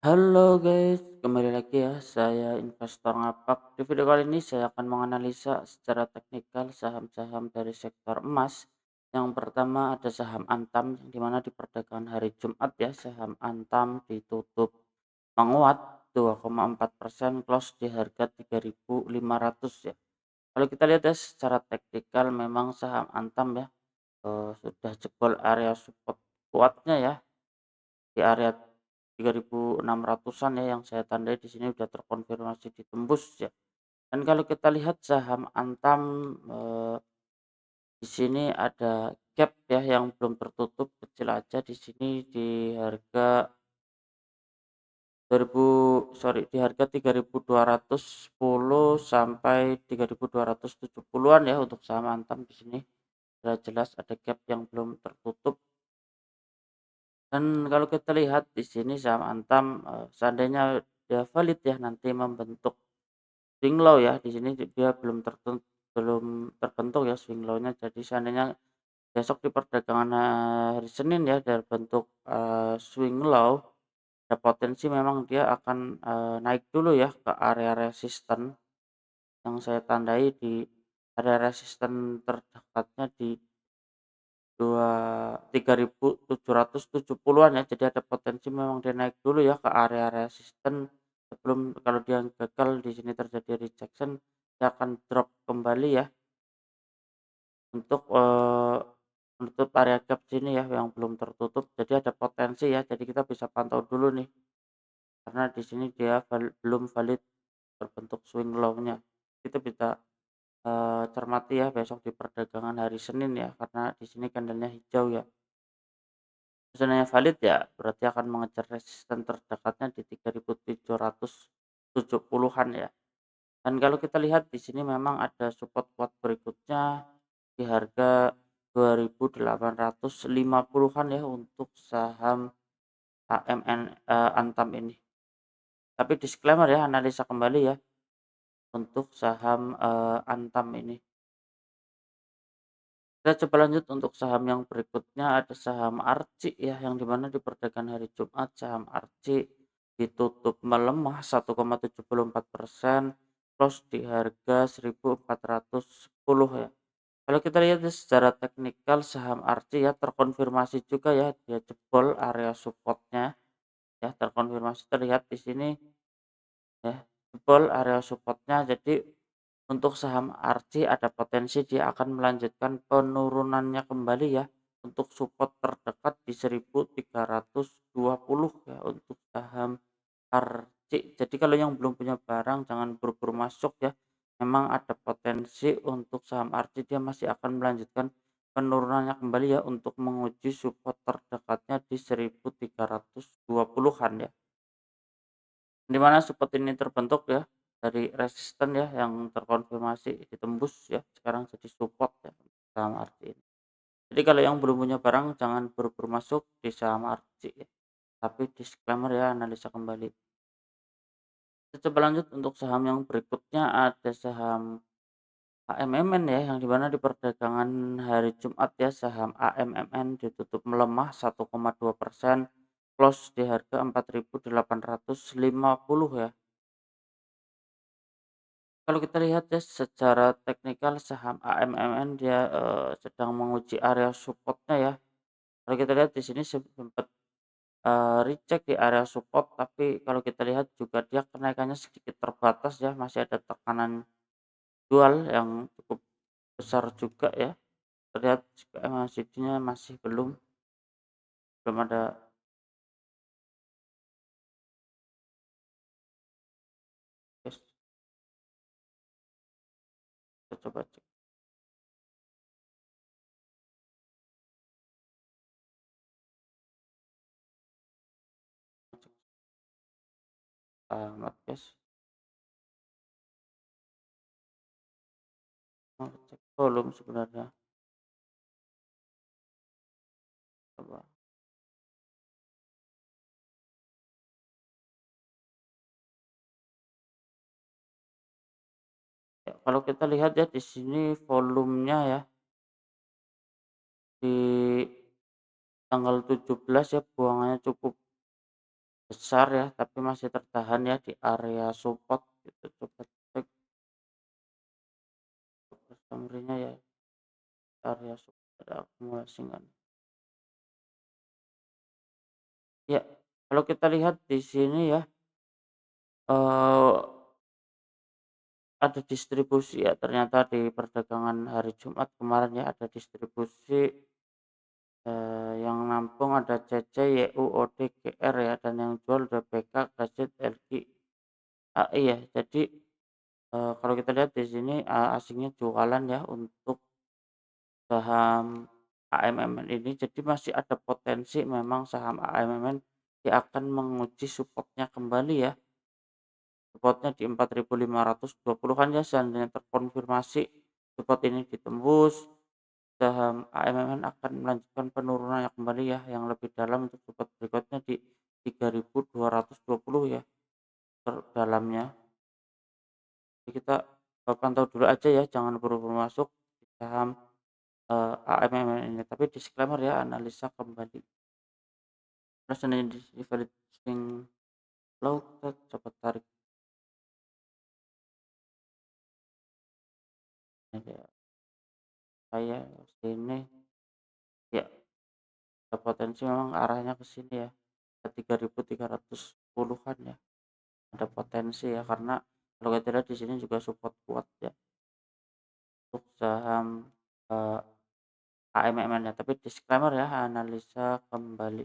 Halo guys, kembali lagi ya. Saya investor ngapak. Di video kali ini saya akan menganalisa secara teknikal saham-saham dari sektor emas. Yang pertama ada saham Antam, yang dimana di perdagangan hari Jumat ya, saham Antam ditutup menguat 2,4%, close di harga 3.500 ya. Kalau kita lihat ya secara teknikal memang saham Antam ya sudah jebol area support kuatnya ya di area 3.600-an ya yang saya tandai di sini udah terkonfirmasi ditembus ya. Dan kalau kita lihat saham Antam di sini ada gap ya yang belum tertutup kecil aja di sini di harga 2000 sorry di harga 3.210 sampai 3.270-an ya untuk saham Antam di sini. Sudah jelas ada gap yang belum tertutup. Dan kalau kita lihat di sini saham Antam, seandainya dia valid ya nanti membentuk swing low ya, di sini dia belum terbentuk ya swing low-nya. Jadi seandainya besok di perdagangan hari Senin ya dari bentuk, swing low, ada potensi memang dia akan, naik dulu ya ke area resisten yang saya tandai di area resisten terdekatnya di 3.770-an ya, jadi ada potensi memang dia naik dulu ya ke area resisten sebelum kalau dia gagal di sini terjadi rejection, dia akan drop kembali ya untuk, menutup area gap sini ya yang belum tertutup. Jadi ada potensi ya, jadi kita bisa pantau dulu nih, karena di sini dia belum valid berbentuk swing low-nya. Kita bisa, cermati ya besok di perdagangan hari Senin ya, karena di sini candlenya hijau ya. Seandainya valid ya berarti akan mengejar resisten terdekatnya di 3.770-an ya. Dan kalau kita lihat di sini memang ada support kuat berikutnya di harga 2.850-an ya untuk saham Antam ini. Tapi disclaimer ya, analisa kembali ya untuk saham, Antam ini. Kita coba lanjut untuk saham yang berikutnya ada saham Arci ya yang dimana di perdagangan hari Jumat saham Arci ditutup melemah 1,74%, close di harga 1.410 ya. Kalau kita lihat secara teknikal saham Arci ya terkonfirmasi juga ya dia jebol area supportnya ya, terkonfirmasi terlihat di sini ya jebol area supportnya. Jadi untuk saham Arci ada potensi dia akan melanjutkan penurunannya kembali ya, untuk support terdekat di 1.320 ya untuk saham Arci. Jadi kalau yang belum punya barang jangan buru-buru masuk ya. Memang ada potensi untuk saham Arci dia masih akan melanjutkan penurunannya kembali ya untuk menguji support terdekatnya di 1.320-an ya. Di mana support ini terbentuk ya dari resisten ya yang terkonfirmasi ditembus ya, sekarang jadi support ya saham Arci ini. Jadi kalau yang belum punya barang jangan buru-buru masuk di saham Arci ya, tapi disclaimer ya analisa kembali. Kita coba lanjut untuk saham yang berikutnya ada saham AMMN ya yang dimana di perdagangan hari Jumat ya saham AMMN ditutup melemah 1,2%, close di harga 4.850 ya. Kalau kita lihat ya secara teknikal saham AMMN dia, sedang menguji area supportnya ya. Kalau kita lihat di sini sempat, recheck di area support, tapi kalau kita lihat juga dia kenaikannya sedikit terbatas ya, masih ada tekanan jual yang cukup besar juga ya. Terlihat juga MACD-nya masih belum ada. Yes, kita coba cek cek alamat guys, mau cek volume sebenarnya, coba. Ya kalau kita lihat ya di sini volumenya ya, di tanggal 17 ya buangannya cukup besar ya, tapi masih tertahan ya di area support gitu. Coba cek summary-nya ya, area support ada akumulasi nggak nih? Ya, kalau kita lihat di sini ya, eee, ada distribusi ya, ternyata di perdagangan hari Jumat kemarin ya, ada distribusi, yang nampung ada CC, YU, OD, GR ya, dan yang jual DPK, KZ, LQ, AI ya. Jadi, kalau kita lihat di sini, asingnya jualan ya untuk saham AMMN ini, jadi masih ada potensi memang saham AMMN dia akan menguji support-nya kembali ya, support-nya di 4.520-an ya, seandainya terkonfirmasi support ini ditembus, saham AMMN akan melanjutkan penurunannya kembali ya, yang lebih dalam untuk support berikutnya di 3.220 ya, terdalamnya. Jadi kita, pantau dulu aja ya, jangan buru-buru masuk di saham, AMMN ini, tapi disclaimer ya, analisa kembali. Terus ini di valid swing low, kita coba tarik aja ya, saya sini ya, ada potensi memang arahnya ke sini ya, ke 3.310-an ya, ada potensi ya, karena kalau kita lihat di sini juga support kuat ya untuk saham, eee, AMMN ya, tapi disclaimer ya, analisa kembali.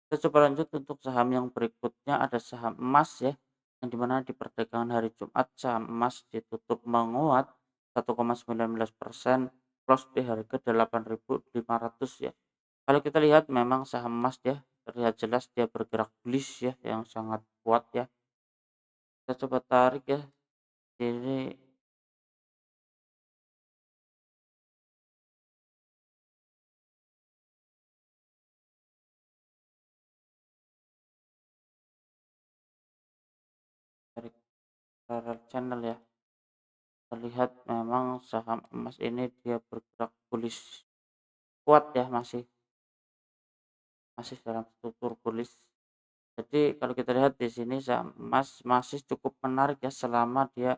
Kita coba lanjut untuk saham yang berikutnya, ada saham emas ya, yang dimana di perdagangan hari Jumat saham emas ditutup menguat 1,19%, close di harga 8.500 ya. Kalau kita lihat memang saham emas ya, terlihat jelas dia bergerak bullish ya, yang sangat kuat ya. Kita coba tarik ya, ini tarik parallel channel ya. Terlihat memang saham emas ini dia bergerak bullish kuat ya, masih masih dalam struktur bullish. Jadi kalau kita lihat di sini saham emas masih cukup menarik ya, selama dia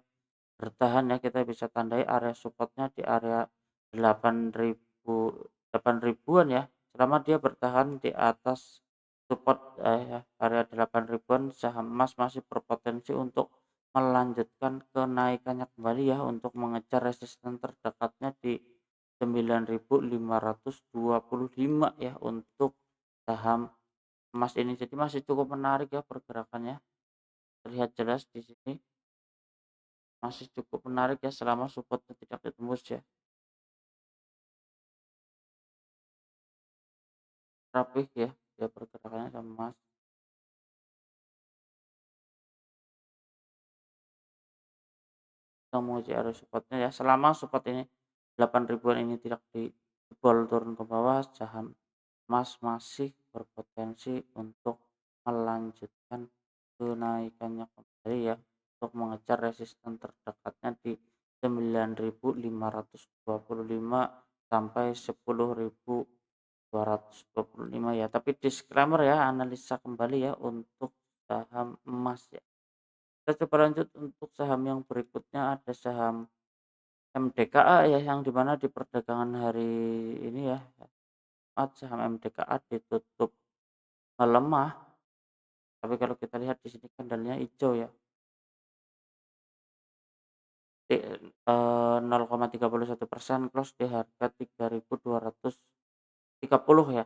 bertahan ya, kita bisa tandai area supportnya di area 8.000, 8.000-an ya. Selama dia bertahan di atas support, ya, area 8.000-an, saham emas masih berpotensi untuk melanjutkan kenaikannya kembali ya, untuk mengejar resisten terdekatnya di 9.525 ya, untuk saham emas ini. Jadi masih cukup menarik ya pergerakannya, terlihat jelas di sini masih cukup menarik ya, selama supportnya tidak ditembus ya. Rapih ya, dia pergerakannya sama emas. Kita menguji area supportnya ya, selama support ini 8.000-an ini tidak dijebol turun ke bawah, saham emas masih berpotensi untuk melanjutkan kenaikannya kembali ya, untuk mengejar resisten terdekatnya di 9.525 sampai 10.225 ya. Tapi disclaimer ya, analisa kembali ya untuk saham emas ya. Kita coba lanjut untuk saham yang berikutnya, ada saham MDKA ya, yang dimana di perdagangan hari ini ya, saham MDKA ditutup melemah, tapi kalau kita lihat di sini candlenya hijau ya, 0,31% close di harga 3.230 ya.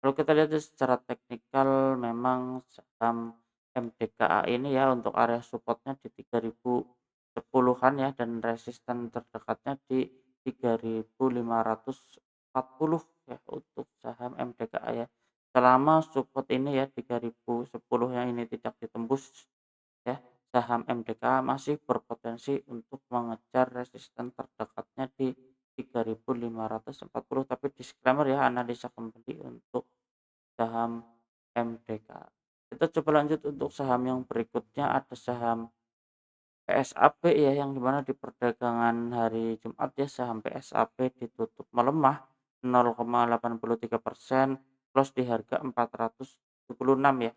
Kalau kita lihat secara teknikal memang saham MDKA ini ya, untuk area supportnya di 3.010-an ya, dan resisten terdekatnya di 3.540 ya, untuk saham MDKA ya. Selama support ini ya 3.010 yang ini tidak ditembus ya, saham MDKA masih berpotensi untuk mengejar resisten terdekatnya di 3.540, tapi disclaimer ya, analisa kembali untuk saham MDKA. Kita coba lanjut untuk saham yang berikutnya, ada saham PSAP ya, yang dimana di perdagangan hari Jumat ya, saham PSAP ditutup melemah 0,83%, close di harga 476 ya.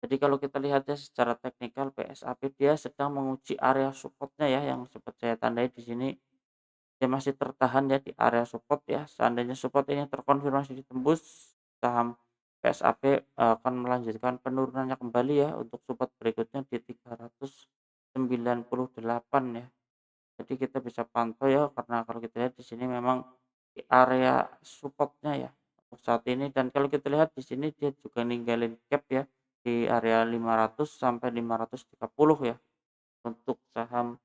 Jadi kalau kita lihat ya secara teknikal PSAP dia sedang menguji area support-nya ya yang sempat saya tandai di sini, dia masih tertahan ya di area support ya. Seandainya support ini terkonfirmasi ditembus, saham PSAP akan melanjutkan penurunannya kembali ya untuk support berikutnya di 398 ya. Jadi kita bisa pantau ya karena kalau kita lihat di sini memang di area support-nya ya untuk saat ini dan kalau kita lihat di sini dia juga ninggalin gap ya di area 500 sampai 530 ya untuk saham,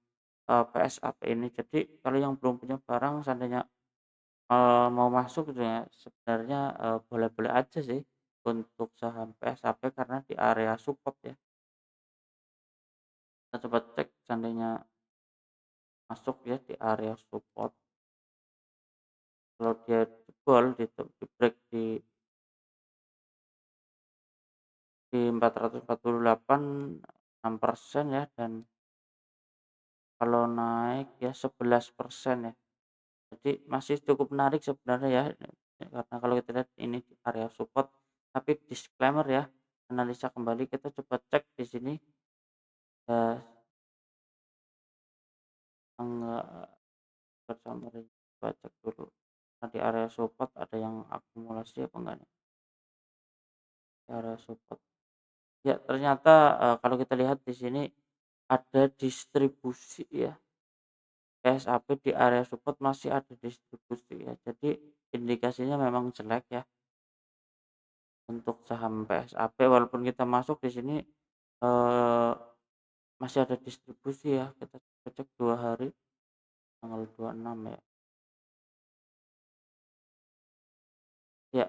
PSAP ini. Jadi kalau yang belum punya barang seandainya, mau masuk gitu ya sebenarnya, boleh-boleh aja sih untuk saham PSAP karena di area support ya. Kita coba cek seandainya masuk ya di area support. Kalau dia jebol di-break di 448, 6% ya dan kalau naik ya 11% ya. Jadi masih cukup menarik sebenarnya ya, karena kalau kita lihat ini di area support, tapi disclaimer ya, analisa kembali kita coba cek di sini, eee, enggak bersama coba cek dulu. Nah, di area support ada yang akumulasi apa enggak nih? Di area support. Ya ternyata, kalau kita lihat di sini ada distribusi ya, PSAP di area support masih ada distribusi ya. Jadi indikasinya memang jelek ya untuk saham PSAP walaupun kita masuk di sini, eee, masih ada distribusi ya. Kita cek 2 hari, tanggal 26 ya. Ya,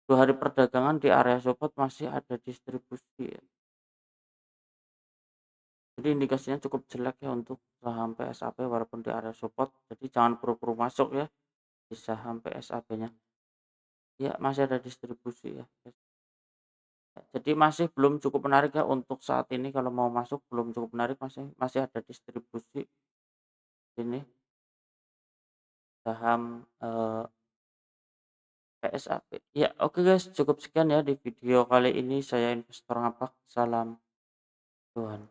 2 hari perdagangan di area support masih ada distribusi ya. Jadi indikasinya cukup jelek ya untuk saham PSAP walaupun di area support. Jadi jangan buru-buru masuk ya di saham PSAP-nya. Ya, masih ada distribusi ya. Jadi masih belum cukup menarik ya untuk saat ini kalau mau masuk belum cukup menarik masih masih ada distribusi ini saham, PSAP. Ya oke guys cukup sekian ya di video kali ini saya investor ngapak, salam cuan.